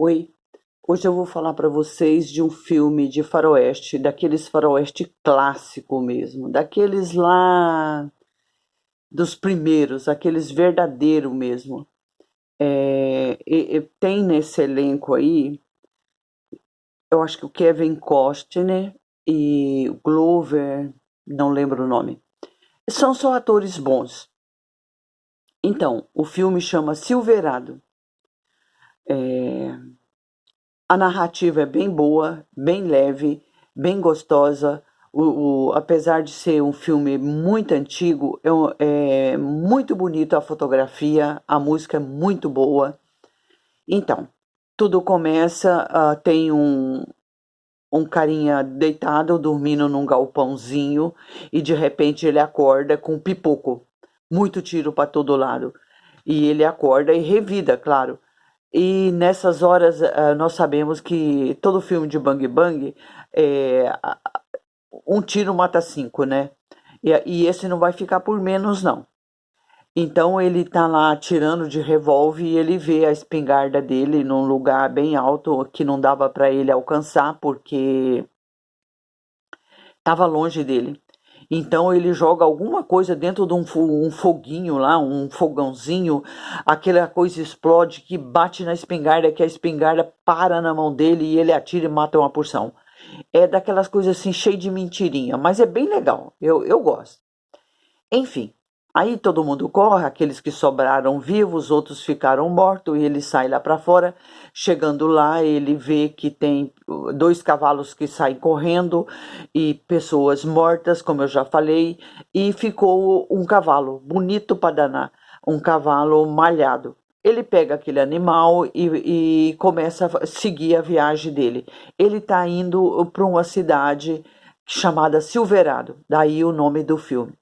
Oi, hoje eu vou falar para vocês de um filme de faroeste, daqueles faroeste clássico mesmo, daqueles lá dos primeiros, aqueles verdadeiro mesmo. E tem nesse elenco aí, eu acho que o Kevin Costner e o Glover, não lembro o nome. São só atores bons. Então, o filme chama Silverado. A narrativa é bem boa, bem leve, bem gostosa. Apesar de ser um filme muito antigo, é muito bonito a fotografia, a música é muito boa. Então, tudo começa, tem um carinha deitado, dormindo num galpãozinho, e de repente ele acorda com um pipoco, muito tiro para todo lado. E ele acorda e revida, claro. E nessas horas nós sabemos que todo filme de Bang Bang é, um tiro mata cinco, né? E esse não vai ficar por menos, não. Então ele tá lá atirando de revólver e ele vê a espingarda dele num lugar bem alto que não dava para ele alcançar porque estava longe dele. Então ele joga alguma coisa dentro de um foguinho lá, um fogãozinho, aquela coisa explode que bate na espingarda, que a espingarda para na mão dele e ele atira e mata uma porção. É daquelas coisas assim, cheio de mentirinha, mas é bem legal, eu gosto. Enfim, aí todo mundo corre, aqueles que sobraram vivos, outros ficaram mortos, e ele sai lá para fora. Chegando lá, ele vê que tem dois cavalos que saem correndo e pessoas mortas, como eu já falei, e ficou um cavalo, bonito para danar, um cavalo malhado. Ele pega aquele animal e começa a seguir a viagem dele. Ele está indo para uma cidade chamada Silverado, daí o nome do filme.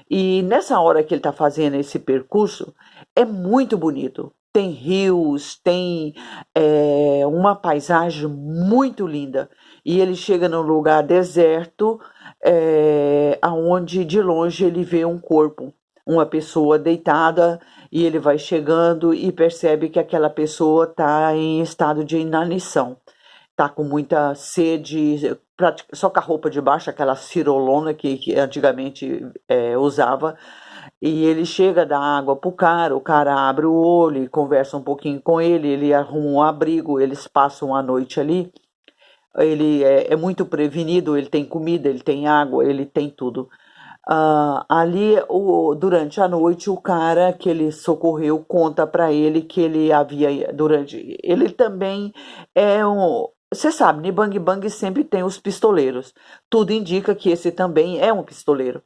E nessa hora que ele está fazendo esse percurso, é muito bonito. Tem rios, tem uma paisagem muito linda. E ele chega num lugar deserto, aonde de longe ele vê um corpo, uma pessoa deitada, e ele vai chegando e percebe que aquela pessoa está em estado de inanição, tá com muita sede, só com a roupa de baixo, aquela cirolona que antigamente usava, e ele chega, dá água pro cara, o cara abre o olho e conversa um pouquinho com ele, ele arruma um abrigo, eles passam a noite ali, ele é muito prevenido, ele tem comida, ele tem água, ele tem tudo. Ali, durante a noite, o cara que ele socorreu conta para ele que ele havia, durante. Ele também é um. Você sabe, no Bang Bang sempre tem os pistoleiros. Tudo indica que esse também é um pistoleiro.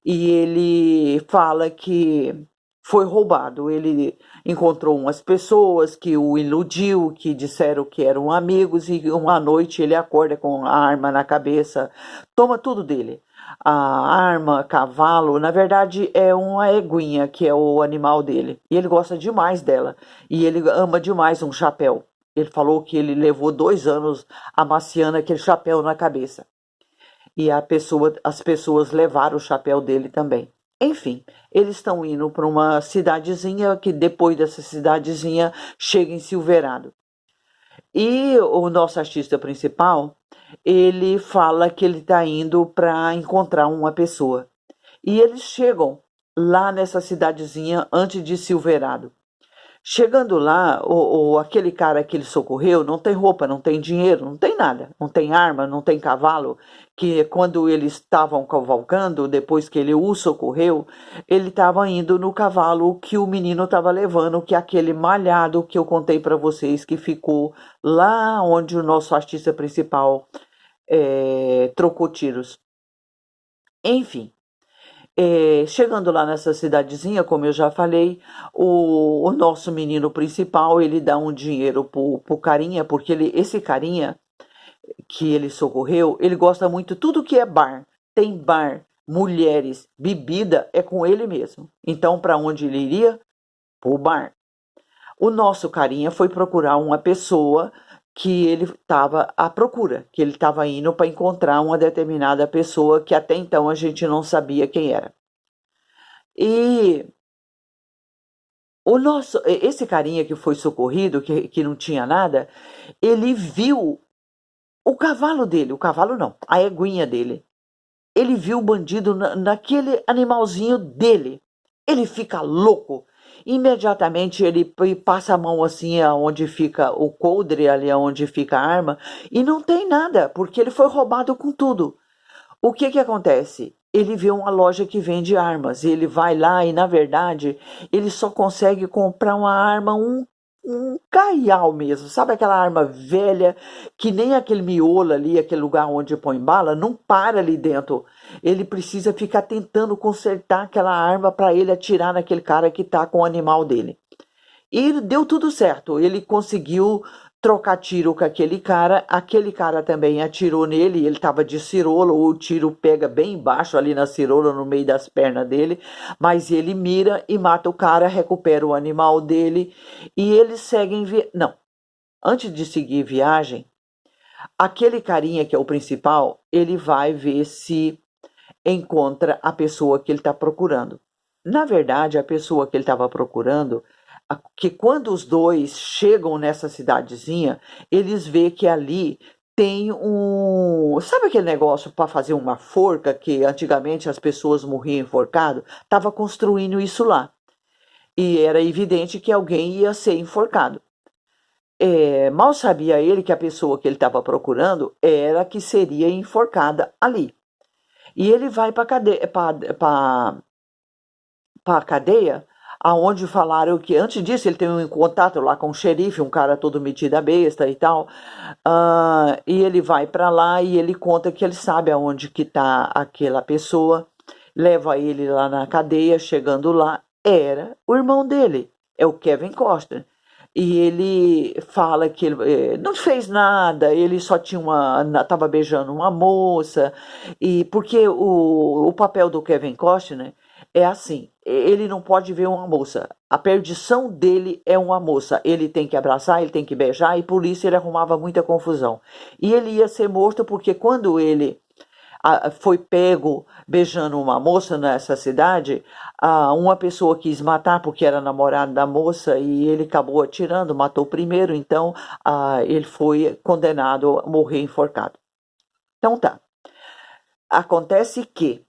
E ele fala que foi roubado. Ele encontrou umas pessoas que o iludiu, que disseram que eram amigos, e uma noite ele acorda com a arma na cabeça, toma tudo dele. A arma, cavalo, na verdade é uma eguinha, que é o animal dele. E ele gosta demais dela. E ele ama demais um chapéu. Ele falou que ele levou 2 anos amaciando aquele chapéu na cabeça. E as pessoas levaram o chapéu dele também. Enfim, eles estão indo para uma cidadezinha que depois dessa cidadezinha chega em Silverado. E o nosso artista principal, ele fala que ele está indo para encontrar uma pessoa. E eles chegam lá nessa cidadezinha antes de Silverado. Chegando lá, aquele cara que ele socorreu não tem roupa, não tem dinheiro, não tem nada, não tem arma, não tem cavalo, que quando eles estavam cavalgando, depois que ele o socorreu, ele estava indo no cavalo que o menino estava levando, que é aquele malhado que eu contei para vocês, que ficou lá onde o nosso artista principal trocou tiros. Enfim, chegando lá nessa cidadezinha, como eu já falei, o nosso menino principal, ele dá um dinheiro pro carinha, porque esse carinha que ele socorreu, ele gosta muito tudo que é bar. Tem bar, mulheres, bebida, é com ele mesmo. Então, para onde ele iria? Pro bar. O nosso carinha foi procurar uma pessoa que ele estava à procura, que ele estava indo para encontrar uma determinada pessoa que até então a gente não sabia quem era. E esse carinha que foi socorrido, que não tinha nada, ele viu o cavalo dele, o cavalo não, a eguinha dele. Ele viu o bandido naquele animalzinho dele. Ele fica louco. Imediatamente ele passa a mão assim aonde fica o coldre, ali aonde fica a arma, e não tem nada, porque ele foi roubado com tudo. O que que acontece? Ele vê uma loja que vende armas, e ele vai lá e, na verdade, ele só consegue comprar uma arma, um caial mesmo, sabe aquela arma velha, que nem aquele miolo ali, aquele lugar onde põe bala, não para ali dentro. Ele precisa ficar tentando consertar aquela arma para ele atirar naquele cara que está com o animal dele. E deu tudo certo. Ele conseguiu trocar tiro com aquele cara também atirou nele, ele estava de cirola, o tiro pega bem embaixo ali na cirola, no meio das pernas dele, mas ele mira e mata o cara, recupera o animal dele e eles seguem. Não, antes de seguir viagem, aquele carinha que é o principal, ele vai ver se encontra a pessoa que ele está procurando. Na verdade, a pessoa que ele estava procurando, que quando os dois chegam nessa cidadezinha, eles vê que ali tem um. Sabe aquele negócio para fazer uma forca que antigamente as pessoas morriam enforcado? Estava construindo isso lá. E era evidente que alguém ia ser enforcado. Mal sabia ele que a pessoa que ele estava procurando era que seria enforcada ali. E ele vai para a cadeia, aonde falaram que antes disso ele tem um contato lá com o xerife, um cara todo metido a besta e tal. E ele vai para lá e ele conta que ele sabe aonde que está aquela pessoa, leva ele lá na cadeia, chegando lá, era o irmão dele, é o Kevin Costner. E ele fala que ele não fez nada, ele só estava beijando uma moça, e porque o papel do Kevin Costner é assim, ele não pode ver uma moça, a perdição dele é uma moça, ele tem que abraçar, ele tem que beijar, e por isso ele arrumava muita confusão. E ele ia ser morto porque quando ele foi pego beijando uma moça nessa cidade, uma pessoa quis matar porque era namorado da moça e ele acabou atirando, matou primeiro, então ele foi condenado a morrer enforcado. Então tá. Acontece que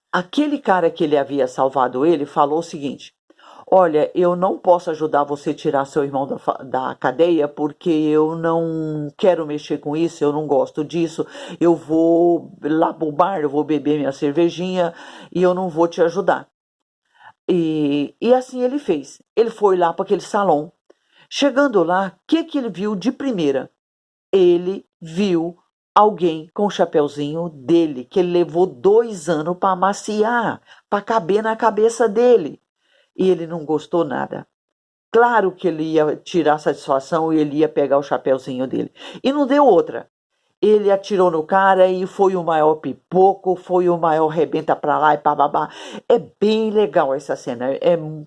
aquele cara que ele havia salvado ele falou o seguinte: olha, eu não posso ajudar você a tirar seu irmão da cadeia porque eu não quero mexer com isso, eu não gosto disso. Eu vou lá pro bar, eu vou beber minha cervejinha e eu não vou te ajudar. E assim ele fez. Ele foi lá para aquele salão. Chegando lá, o que ele viu de primeira? Ele viu alguém com o chapeuzinho dele, que ele levou 2 anos para amaciar, para caber na cabeça dele. E ele não gostou nada. Claro que ele ia tirar satisfação e ele ia pegar o chapeuzinho dele. E não deu outra. Ele atirou no cara e foi o maior pipoco, foi o maior rebenta pra lá e babá. É bem legal essa cena.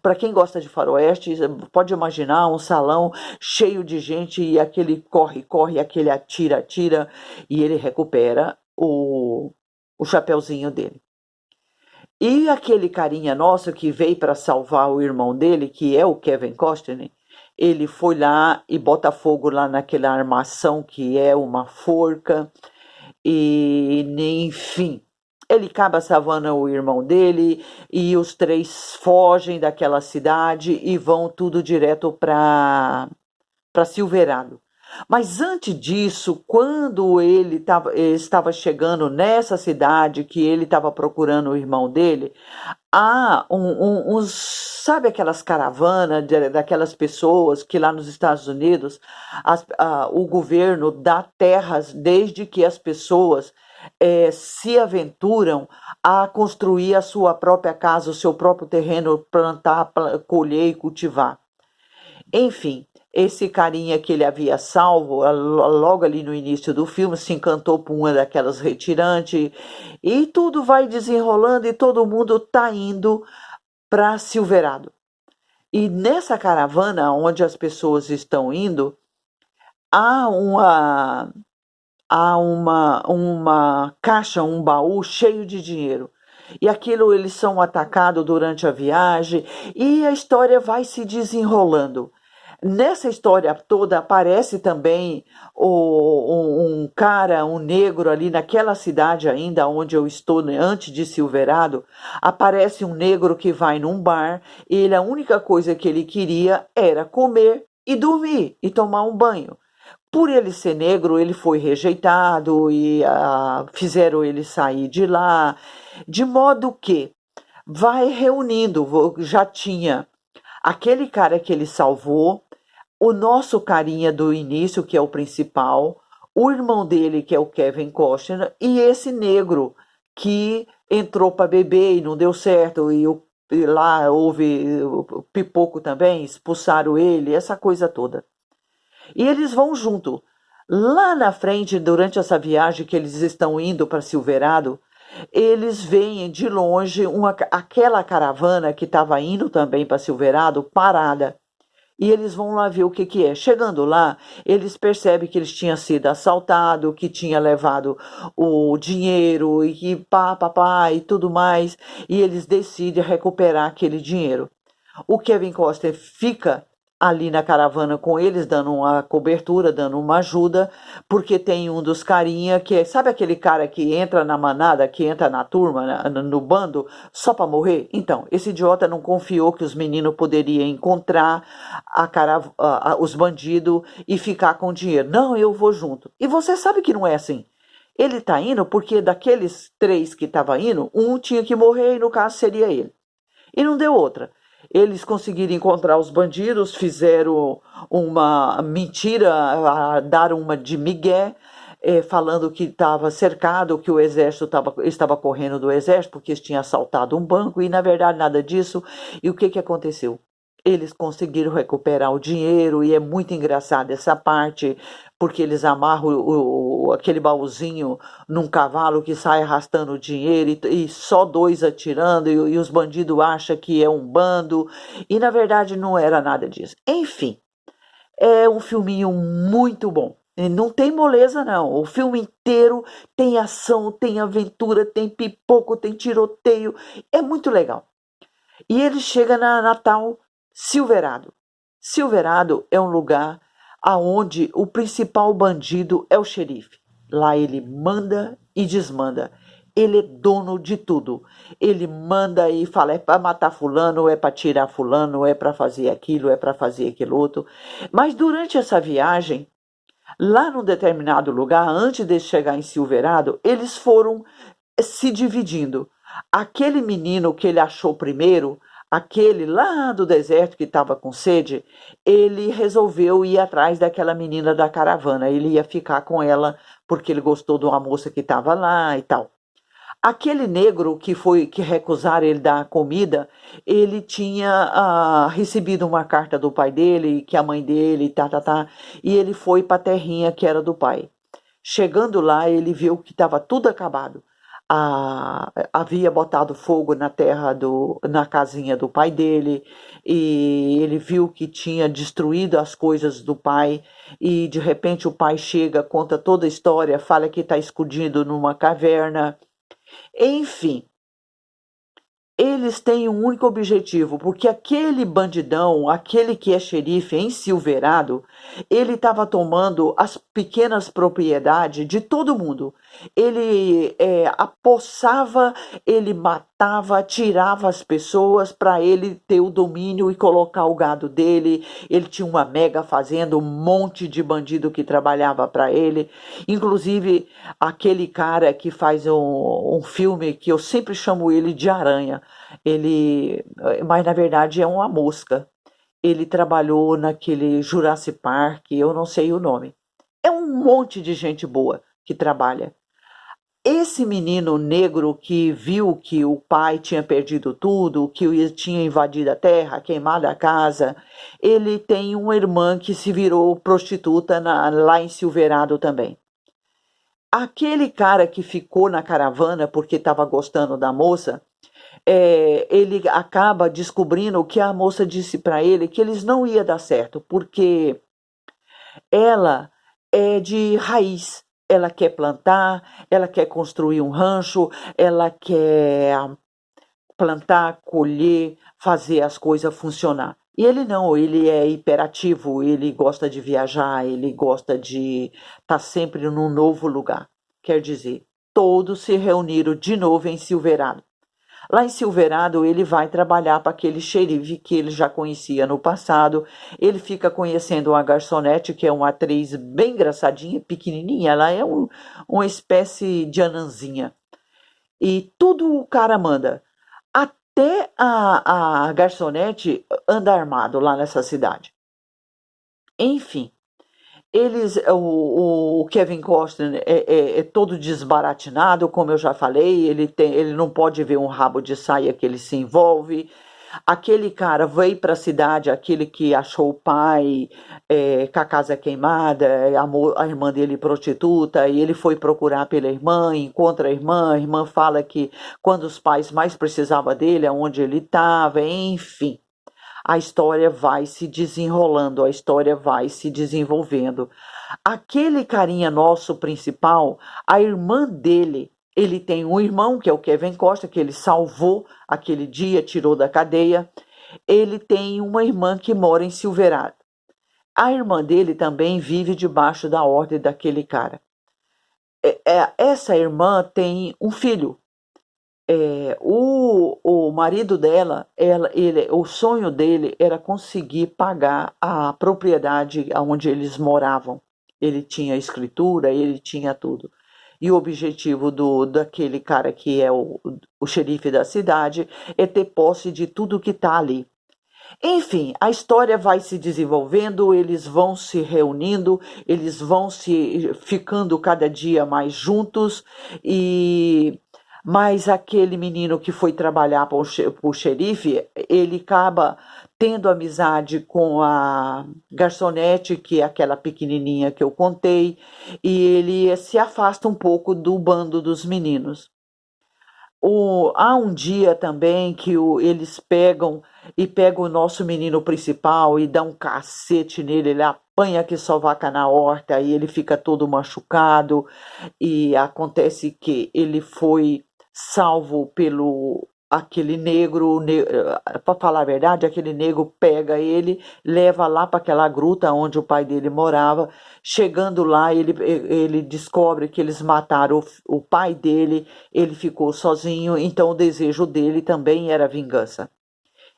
Para quem gosta de faroeste, pode imaginar um salão cheio de gente e aquele corre, aquele atira, e ele recupera o chapeuzinho dele. E aquele carinha nosso que veio para salvar o irmão dele, que é o Kevin Costner, ele foi lá e bota fogo lá naquela armação que é uma forca. E, enfim, ele acaba salvando o irmão dele e os três fogem daquela cidade e vão tudo direto para Silverado. Mas antes disso, quando ele estava chegando nessa cidade que ele estava procurando o irmão dele, há sabe aquelas caravanas daquelas pessoas que lá nos Estados Unidos o governo dá terras desde que as pessoas se aventuram a construir a sua própria casa, o seu próprio terreno, plantar, colher e cultivar. Enfim, esse carinha que ele havia salvo, logo ali no início do filme, se encantou por uma daquelas retirantes, e tudo vai desenrolando e todo mundo está indo para Silverado. E nessa caravana onde as pessoas estão indo, há uma caixa, um baú cheio de dinheiro. e aquilo eles são atacados durante a viagem e a história vai se desenrolando. Nessa história toda aparece também um cara, um negro ali naquela cidade ainda onde eu estou, né, antes de Silverado, aparece um negro que vai num bar e ele, a única coisa que ele queria era comer e dormir e tomar um banho. Por ele ser negro, ele foi rejeitado e fizeram ele sair de lá, de modo que vai reunindo, já tinha aquele cara que ele salvou, o nosso carinha do início, que é o principal, o irmão dele, que é o Kevin Costner, e esse negro que entrou para beber e não deu certo, e lá houve pipoco também, expulsaram ele, essa coisa toda. E eles vão junto. Lá na frente, durante essa viagem que eles estão indo para Silverado, eles veem de longe aquela caravana que estava indo também para Silverado parada. E eles vão lá ver o que que é. Chegando lá, eles percebem que eles tinham sido assaltados, que tinha levado o dinheiro e que pá, e tudo mais. E eles decidem recuperar aquele dinheiro. O Kevin Costner fica ali na caravana com eles, dando uma cobertura, dando uma ajuda, porque tem um dos carinha que é, sabe aquele cara que entra na manada, que entra na turma, no bando, só para morrer? Então, esse idiota não confiou que os meninos poderiam encontrar os bandidos e ficar com o dinheiro. Não, eu vou junto. E você sabe que não é assim. Ele tá indo porque daqueles 3 que estavam indo, um tinha que morrer e no caso seria ele. E não deu outra. Eles conseguiram encontrar os bandidos, fizeram uma mentira, deram uma de migué, falando que estava cercado, que o exército estava correndo do exército, porque eles tinham assaltado um banco, e na verdade nada disso. E o que aconteceu? Eles conseguiram recuperar o dinheiro, e é muito engraçado essa parte, porque eles amarram aquele baúzinho num cavalo que sai arrastando o dinheiro e só 2 atirando, e os bandidos acham que é um bando, e na verdade não era nada disso. Enfim, é um filminho muito bom. E não tem moleza, não. O filme inteiro tem ação, tem aventura, tem pipoco, tem tiroteio. É muito legal. E ele chega na Natal Silverado. Silverado é um lugar aonde o principal bandido é o xerife. Lá ele manda e desmanda. Ele é dono de tudo. Ele manda e fala: é para matar fulano, é para tirar fulano, é para fazer aquilo, é para fazer aquilo outro. Mas durante essa viagem, lá num determinado lugar, antes de chegar em Silverado, eles foram se dividindo. Aquele menino que ele achou primeiro, aquele lá do deserto que estava com sede, ele resolveu ir atrás daquela menina da caravana. Ele ia ficar com ela porque ele gostou de uma moça que estava lá e tal. Aquele negro que recusaram ele dar comida, ele tinha recebido uma carta do pai dele, que a mãe dele, e ele foi para a terrinha que era do pai. Chegando lá, ele viu que estava tudo acabado. Havia botado fogo na terra na casinha do pai dele, e ele viu que tinha destruído as coisas do pai, e de repente o pai chega, conta toda a história, fala que está escondido numa caverna. Enfim, eles têm um único objetivo, porque aquele bandidão, aquele que é xerife em Silverado, ele estava tomando as pequenas propriedades de todo mundo. Ele apossava, ele matava, tirava as pessoas para ele ter o domínio e colocar o gado dele. Ele tinha uma mega fazenda, um monte de bandido que trabalhava para ele. Inclusive, aquele cara que faz um filme que eu sempre chamo ele de Aranha. Mas na verdade é uma mosca. Ele trabalhou naquele Jurassic Park, eu não sei o nome. É um monte de gente boa que trabalha. Esse menino negro que viu que o pai tinha perdido tudo, que tinha invadido a terra, queimado a casa, ele tem uma irmã que se virou prostituta lá em Silverado também. Aquele cara que ficou na caravana porque estava gostando da moça, ele acaba descobrindo que a moça disse para ele que eles não ia dar certo, porque ela é de raiz. Ela quer plantar, ela quer construir um rancho, ela quer plantar, colher, fazer as coisas funcionar. E ele não, ele é hiperativo, ele gosta de viajar, ele gosta de estar sempre num novo lugar. Quer dizer, todos se reuniram de novo em Silverado. Lá em Silverado, ele vai trabalhar para aquele xerife que ele já conhecia no passado. Ele fica conhecendo uma garçonete, que é uma atriz bem engraçadinha, pequenininha. Ela é uma espécie de anãzinha. E tudo o cara manda. Até a garçonete anda armado lá nessa cidade. Enfim, o Kevin Costner é todo desbaratinado, como eu já falei, ele não pode ver um rabo de saia que ele se envolve. Aquele cara veio para a cidade, aquele que achou o pai com a casa queimada, a irmã dele prostituta, e ele foi procurar pela irmã, encontra a irmã fala que quando os pais mais precisavam dele, aonde ele estava, enfim. A história vai se desenrolando, a história vai se desenvolvendo. Aquele carinha nosso principal, a irmã dele, ele tem um irmão, que é o Kevin Costa, que ele salvou aquele dia, tirou da cadeia. Ele tem uma irmã que mora em Silverado. A irmã dele também vive debaixo da ordem daquele cara. Essa irmã tem um filho. O marido dela, o sonho dele era conseguir pagar a propriedade onde eles moravam. Ele tinha escritura, ele tinha tudo. E o objetivo daquele cara que é o xerife da cidade é ter posse de tudo que está ali. Enfim, a história vai se desenvolvendo, eles vão se reunindo, eles vão se ficando cada dia mais juntos mas aquele menino que foi trabalhar para o xerife, ele acaba tendo amizade com a garçonete, que é aquela pequenininha que eu contei, e ele se afasta um pouco do bando dos meninos. Há um dia também que eles pegam o nosso menino principal e dão um cacete nele, ele apanha que só vaca na horta, e ele fica todo machucado, e acontece que ele foi salvo pelo aquele negro, para falar a verdade, aquele negro pega ele, leva lá para aquela gruta onde o pai dele morava. Chegando lá, ele descobre que eles mataram o pai dele, ele ficou sozinho, então o desejo dele também era vingança.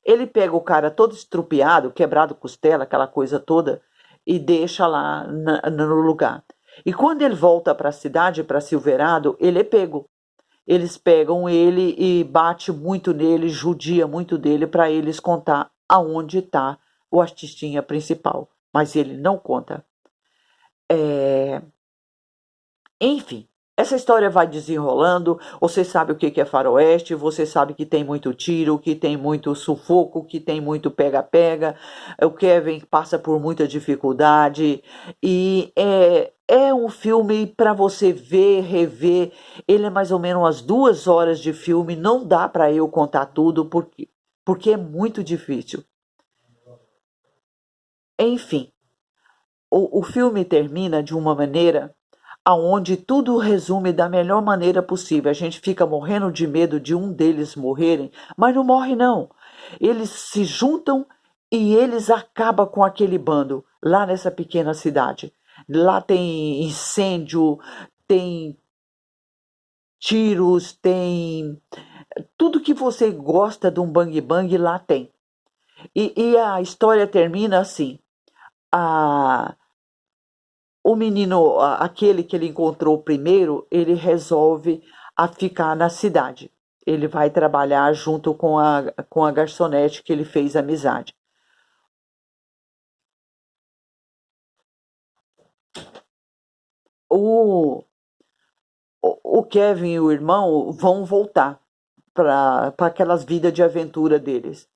Ele pega o cara todo estrupiado, quebrado costela, aquela coisa toda, e deixa lá no lugar. E quando ele volta para a cidade, para Silverado, ele é pego. Eles pegam ele e bate muito nele, judia muito dele para eles contar aonde está o artistinha principal. Mas ele não conta. Enfim, essa história vai desenrolando. Você sabe o que é faroeste, você sabe que tem muito tiro, que tem muito sufoco, que tem muito pega-pega. O Kevin passa por muita dificuldade e é um filme para você ver, rever. Ele é mais ou menos umas 2 horas de filme. Não dá para eu contar tudo porque é muito difícil. Enfim, o filme termina de uma maneira aonde tudo resume da melhor maneira possível. A gente fica morrendo de medo de um deles morrerem, mas não morre não. Eles se juntam e eles acabam com aquele bando lá nessa pequena cidade. Lá tem incêndio, tem tiros, tem tudo que você gosta de um bang bang, lá tem. E a história termina assim. O menino, aquele que ele encontrou primeiro, ele resolve ficar na cidade. Ele vai trabalhar junto com a garçonete que ele fez amizade. O, o Kevin e o irmão vão voltar para aquelas vidas de aventura deles.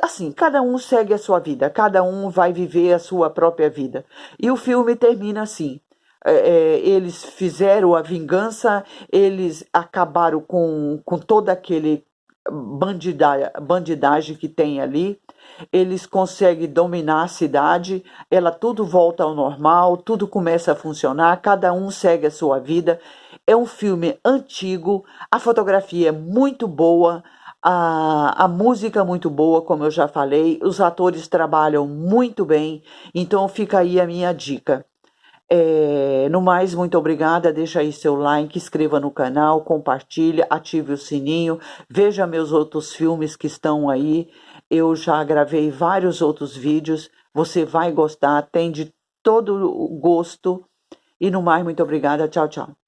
Assim, cada um segue a sua vida, cada um vai viver a sua própria vida. E o filme termina assim. Eles fizeram a vingança, eles acabaram com toda aquele bandidagem que tem ali, eles conseguem dominar a cidade, ela tudo volta ao normal, tudo começa a funcionar, cada um segue a sua vida. É um filme antigo, a fotografia é muito boa, a música é muito boa, como eu já falei, os atores trabalham muito bem, então fica aí a minha dica. No mais, muito obrigada. Deixa aí seu like, inscreva no canal, compartilhe, ative o sininho, veja meus outros filmes que estão aí. Eu já gravei vários outros vídeos. Você vai gostar, tem de todo o gosto. E no mais, muito obrigada. Tchau, tchau.